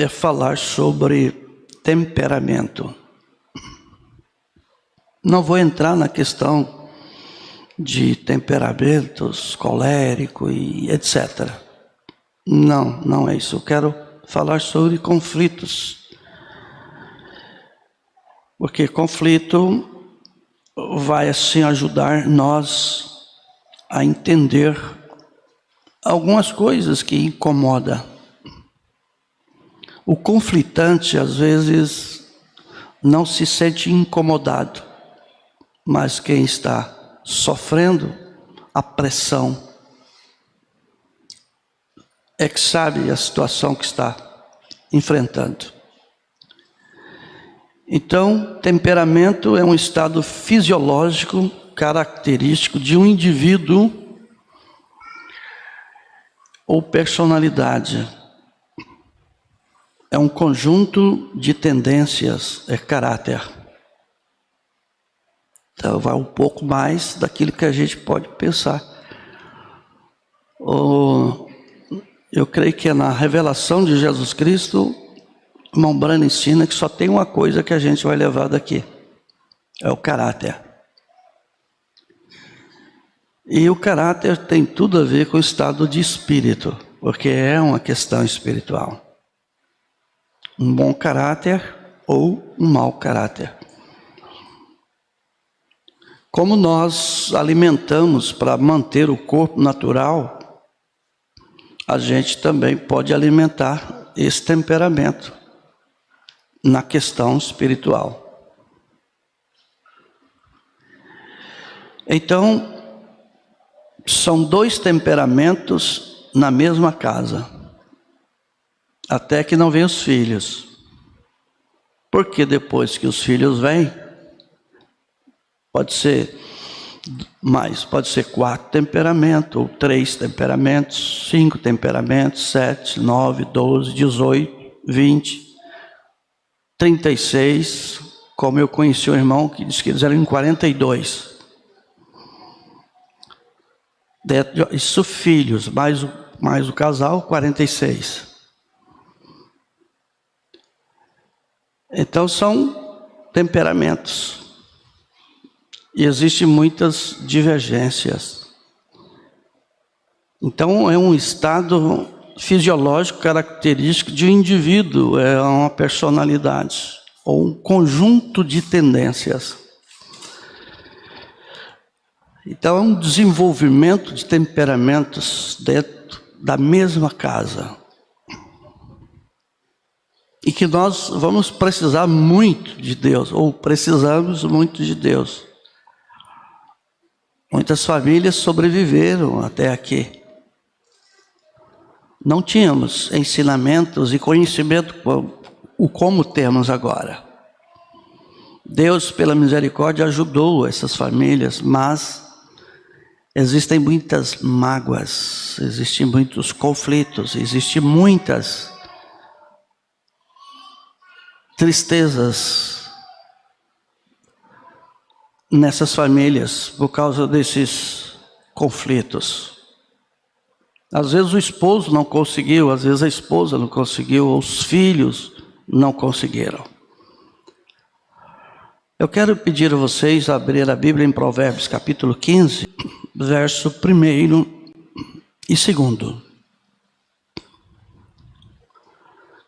é falar sobre temperamento. Não vou entrar na questão de temperamentos, colérico e etc. Não é isso. Eu quero falar sobre conflitos. Porque conflito vai assim ajudar nós a entender algumas coisas que incomodam. O conflitante às vezes não se sente incomodado, mas quem está sofrendo a pressão é que sabe a situação que está enfrentando. Então, temperamento é um estado fisiológico característico de um indivíduo ou personalidade. É um conjunto de tendências, é caráter. Então, vai um pouco mais daquilo que a gente pode pensar. Eu creio que é na revelação de Jesus Cristo, o irmão Brano ensina que só tem uma coisa que a gente vai levar daqui. É o caráter. E o caráter tem tudo a ver com o estado de espírito, porque é uma questão espiritual. Um bom caráter ou um mau caráter. Como nós alimentamos para manter o corpo natural, a gente também pode alimentar esse temperamento na questão espiritual. Então, são dois temperamentos na mesma casa, até que não vêm os filhos. Porque depois que os filhos vêm, pode ser mais, pode ser 4 temperamentos, ou 3 temperamentos, 5 temperamentos, 7, 9, 12, 18, 20, 36, como eu conheci um irmão que disse que eles eram em 42. Isso filhos, mais o casal, 46. Então são temperamentos. E existem muitas divergências. Então é um estado fisiológico característico de um indivíduo, é uma personalidade, ou um conjunto de tendências. Então é um desenvolvimento de temperamentos dentro da mesma casa. E que nós vamos precisar muito de Deus, ou precisamos muito de Deus. Muitas famílias sobreviveram até aqui. Não tínhamos ensinamentos e conhecimento como temos agora. Deus, pela misericórdia, ajudou essas famílias, mas existem muitas mágoas, existem muitos conflitos, existem muitas tristezas nessas famílias por causa desses conflitos. Às vezes o esposo não conseguiu, às vezes a esposa não conseguiu, ou os filhos não conseguiram. Eu quero pedir a vocês a abrir a Bíblia em Provérbios capítulo 15, verso 1 e 2.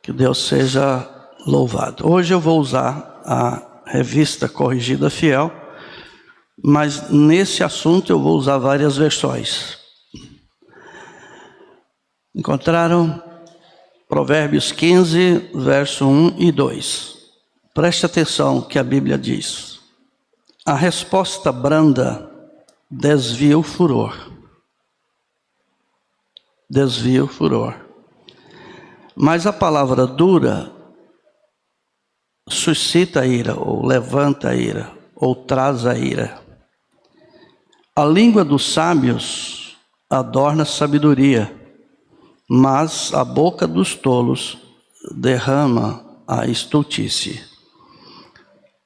Que Deus seja louvado. Hoje eu vou usar a revista Corrigida Fiel, mas nesse assunto eu vou usar várias versões. Encontraram Provérbios 15, verso 1 e 2. Preste atenção o que a Bíblia diz. A resposta branda desvia o furor. Desvia o furor. Mas a palavra dura suscita a ira, ou levanta a ira, ou traz a ira. A língua dos sábios adorna a sabedoria, mas a boca dos tolos derrama a estultice.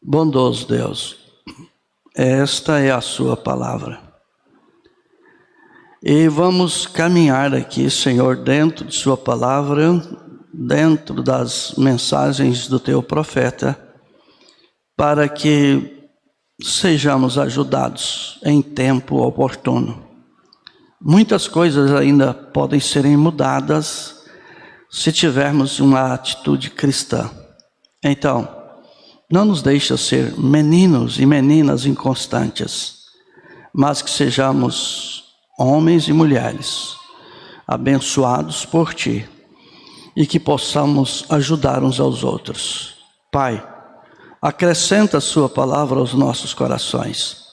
Bondoso Deus, esta é a sua palavra. E vamos caminhar aqui, Senhor, dentro de sua palavra, dentro das mensagens do teu profeta, para que sejamos ajudados em tempo oportuno. Muitas coisas ainda podem serem mudadas se tivermos uma atitude cristã. Então, não nos deixa ser meninos e meninas inconstantes, mas que sejamos homens e mulheres abençoados por Ti e que possamos ajudar uns aos outros. Pai, acrescenta a Sua palavra aos nossos corações.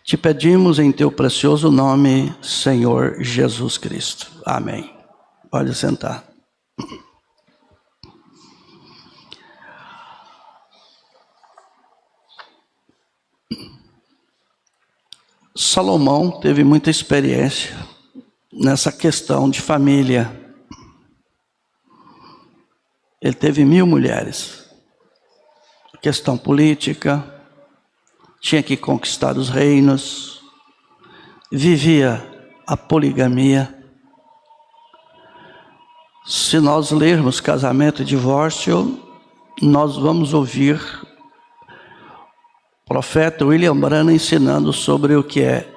Te pedimos em Teu precioso nome, Senhor Jesus Cristo. Amém. Pode sentar. Salomão teve muita experiência nessa questão de família. Ele teve 1000 mulheres. Questão política, tinha que conquistar os reinos, vivia a poligamia. Se nós lermos Casamento e Divórcio, nós vamos ouvir o profeta William Branham ensinando sobre o que é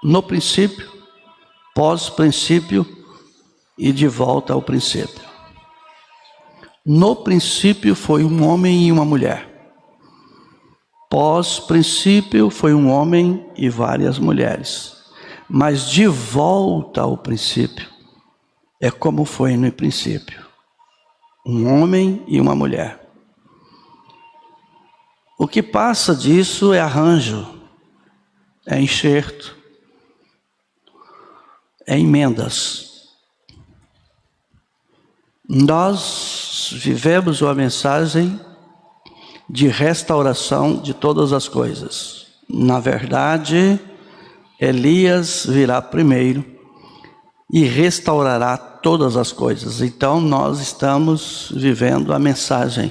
no princípio, pós-princípio e de volta ao princípio. No princípio foi um homem e uma mulher. Pós-princípio foi um homem e várias mulheres. Mas de volta ao princípio é como foi no princípio. Um homem e uma mulher. O que passa disso é arranjo, é enxerto, é emendas. Nós vivemos uma mensagem de restauração de todas as coisas. Na verdade, Elias virá primeiro e restaurará todas as coisas. Então, nós estamos vivendo a mensagem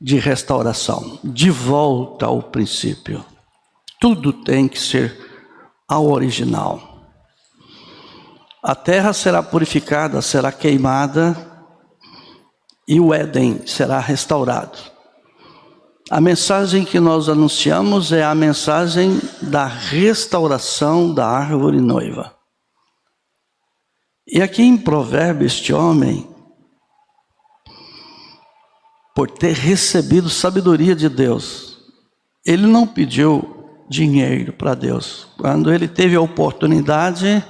de restauração, de volta ao princípio. Tudo tem que ser ao original. A terra será purificada, será queimada e o Éden será restaurado. A mensagem que nós anunciamos é a mensagem da restauração da árvore noiva. E aqui em Provérbios, este homem, por ter recebido sabedoria de Deus, ele não pediu dinheiro para Deus. Quando ele teve a oportunidade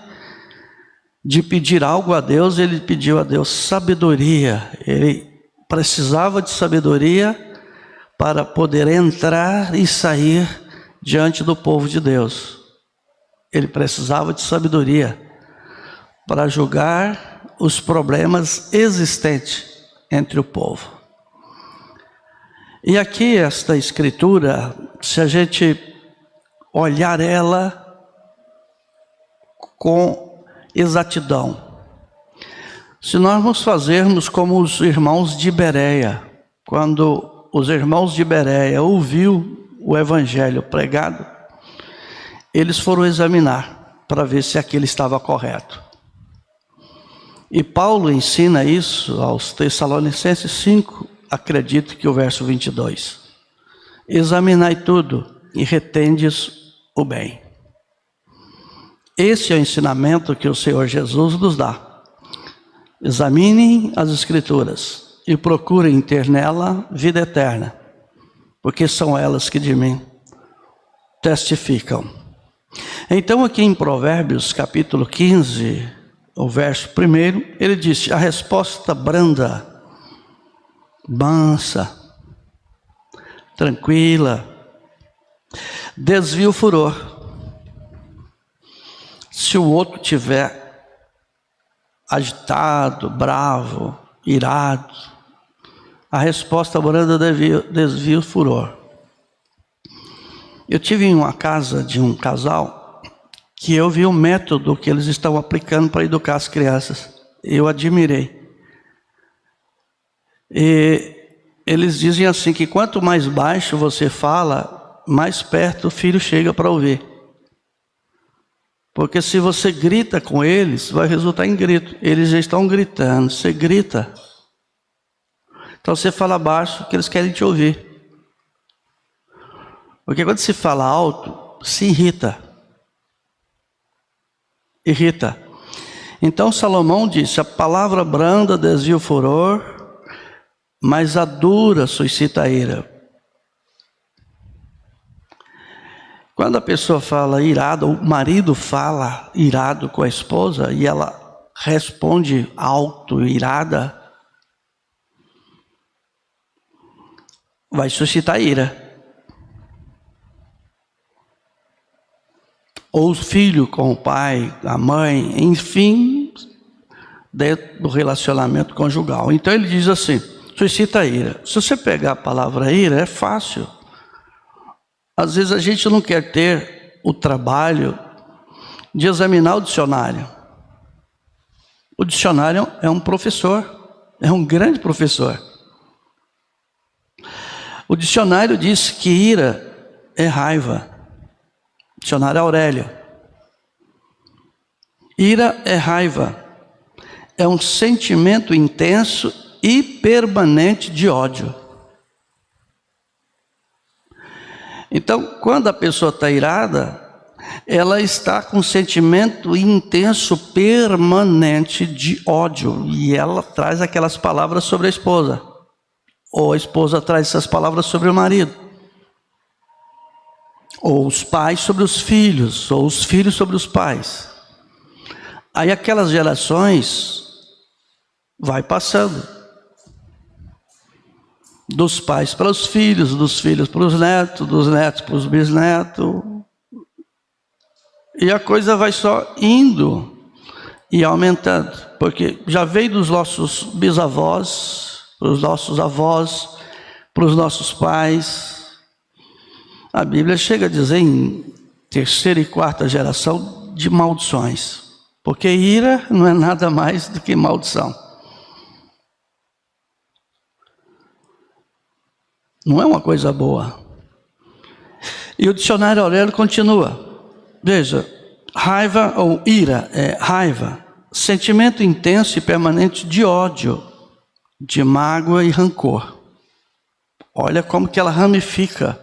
de pedir algo a Deus, ele pediu a Deus sabedoria. Ele precisava de sabedoria para poder entrar e sair diante do povo de Deus. Ele precisava de sabedoria para julgar os problemas existentes entre o povo. E aqui esta escritura, se a gente olhar ela com exatidão, se nós vamos fazermos como os irmãos de Bereia, quando os irmãos de Bereia ouviu o evangelho pregado, eles foram examinar para ver se aquilo estava correto. E Paulo ensina isso aos Tessalonicenses 5, acredito que o verso 22. Examinai tudo e retendes o bem. Esse é o ensinamento que o Senhor Jesus nos dá. Examinem as Escrituras e procurem ter nela vida eterna, porque são elas que de mim testificam. Então aqui em Provérbios capítulo 15, o verso 1, ele disse: a resposta branda, mansa, tranquila, desvia o furor. Se o outro tiver agitado, bravo, irado, a resposta branda desvia o furor. Eu tive em uma casa de um casal que eu vi o método que eles estão aplicando para educar as crianças. Eu admirei. E eles dizem assim que quanto mais baixo você fala, mais perto o filho chega para ouvir. Porque se você grita com eles, vai resultar em grito. Eles já estão gritando. Você grita, Então você fala baixo que eles querem te ouvir. Porque quando se fala alto, se irrita. Irrita. Então Salomão disse: a palavra branda desvia o furor, mas a dura suscita a ira. Quando a pessoa fala irado, o marido fala irado com a esposa e ela responde alto, irada, vai suscitar ira. Ou o filho com o pai, a mãe, enfim, dentro do relacionamento conjugal. Então ele diz assim, suscita ira. Se você pegar a palavra ira, é fácil. Às vezes a gente não quer ter o trabalho de examinar o dicionário. O dicionário é um professor, é um grande professor. O dicionário diz que ira é raiva. Dicionário Aurélio. Ira é raiva. É um sentimento intenso e permanente de ódio. Então, quando a pessoa está irada, ela está com um sentimento intenso, permanente de ódio. E ela traz aquelas palavras sobre a esposa. Ou a esposa traz essas palavras sobre o marido. Ou os pais sobre os filhos, ou os filhos sobre os pais. Aí aquelas gerações vai passando. Dos pais para os filhos, dos filhos para os netos, dos netos para os bisnetos. E a coisa vai só indo e aumentando. Porque já veio dos nossos bisavós, para os nossos avós, para os nossos pais. A Bíblia chega a dizer em terceira e quarta geração de maldições. Porque ira não é nada mais do que maldição. Não é uma coisa boa. E o dicionário Aurélio continua. Veja, raiva ou ira é raiva, sentimento intenso e permanente de ódio, de mágoa e rancor. Olha como que ela ramifica.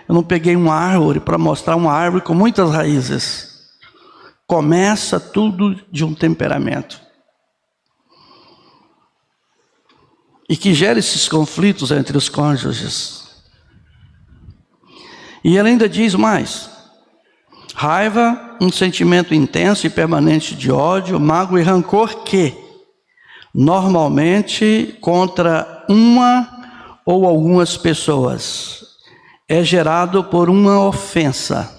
Eu não peguei uma árvore para mostrar uma árvore com muitas raízes. Começa tudo de um temperamento. E que gera esses conflitos entre os cônjuges. E ele ainda diz mais. Raiva, um sentimento intenso e permanente de ódio, mágoa e rancor que, normalmente, contra uma ou algumas pessoas, é gerado por uma ofensa,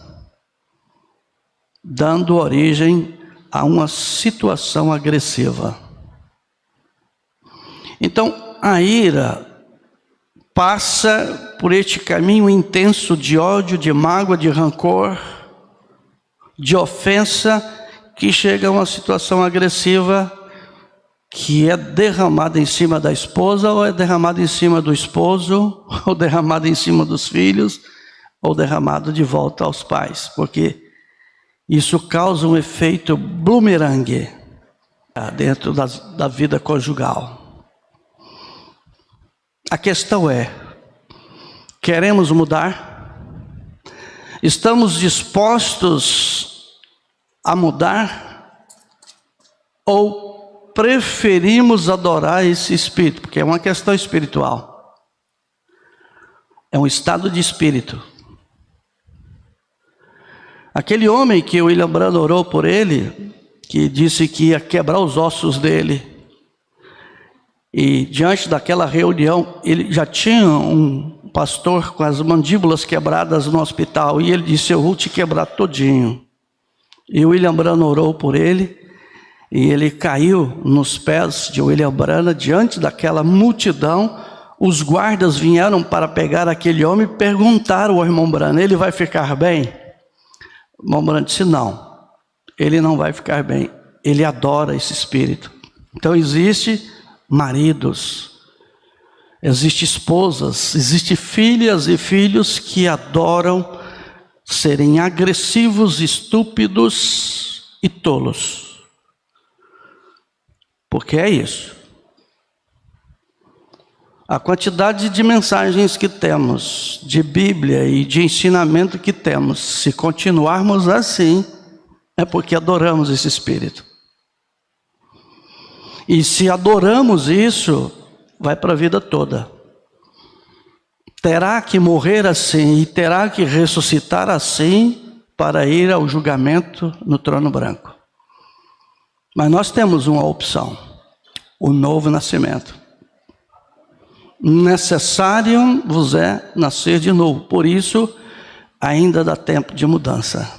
dando origem a uma situação agressiva. Então, a ira passa por este caminho intenso de ódio, de mágoa, de rancor, de ofensa, que chega a uma situação agressiva, que é derramada em cima da esposa, ou é derramada em cima do esposo, ou derramada em cima dos filhos, ou derramada de volta aos pais, porque isso causa um efeito bumerangue dentro da vida conjugal. A questão é, queremos mudar? Estamos dispostos a mudar? Ou preferimos adorar esse espírito? Porque é uma questão espiritual. É um estado de espírito. Aquele homem que o William Branham orou por ele, que disse que ia quebrar os ossos dele, e diante daquela reunião, ele já tinha um pastor com as mandíbulas quebradas no hospital, e ele disse, eu vou te quebrar todinho. E o William Branham orou por ele, e ele caiu nos pés de William Branham, diante daquela multidão. Os guardas vieram para pegar aquele homem e perguntaram ao irmão Branham, ele vai ficar bem? O irmão Branham disse, não, ele não vai ficar bem, ele adora esse espírito. Então existe maridos, existe esposas, existe filhas e filhos que adoram serem agressivos, estúpidos e tolos. Porque é isso. A quantidade de mensagens que temos, de Bíblia e de ensinamento que temos, se continuarmos assim, é porque adoramos esse Espírito. E se adoramos isso, vai para a vida toda. Terá que morrer assim e terá que ressuscitar assim para ir ao julgamento no trono branco. Mas nós temos uma opção: o novo nascimento. Necessário vos é nascer de novo. Por isso, ainda dá tempo de mudança.